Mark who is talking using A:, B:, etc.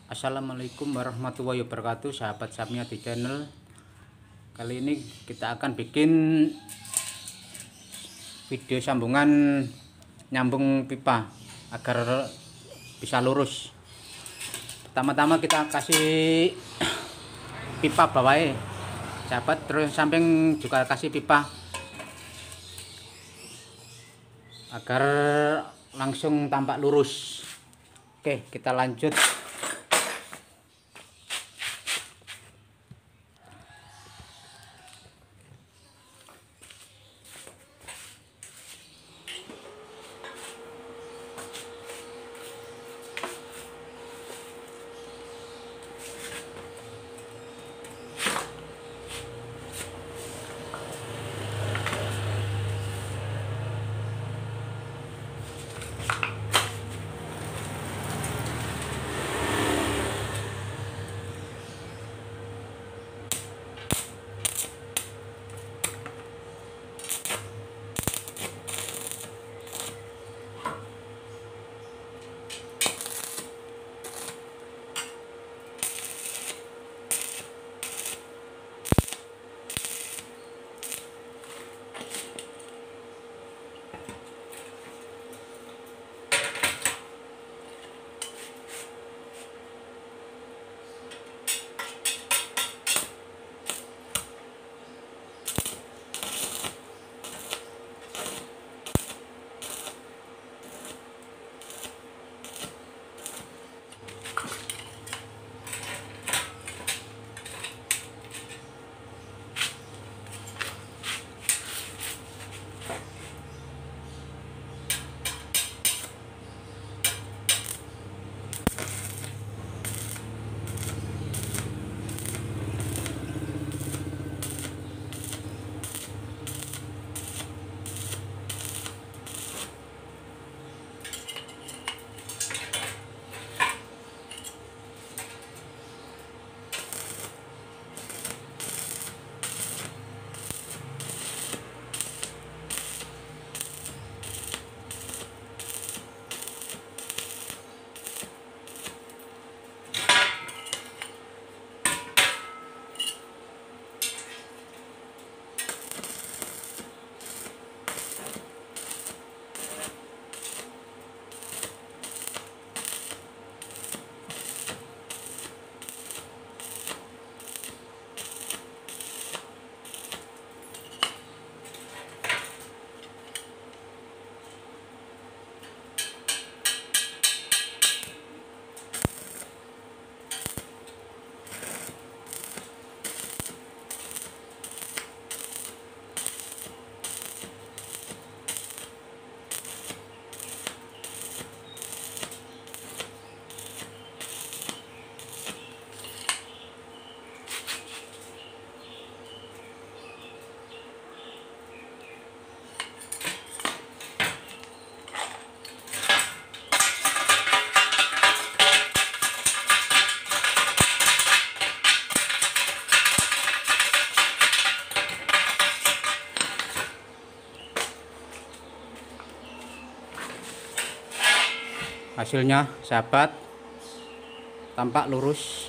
A: Assalamualaikum warahmatullahi wabarakatuh, sahabat Samia di channel. Kali ini kita akan bikin video sambungan nyambung pipa agar bisa lurus. Pertama-tama kita kasih pipa bawahnya, sahabat, terus samping juga kasih pipa agar langsung tampak lurus. Oke, kita lanjut. Hasilnya, sahabat, tampak lurus.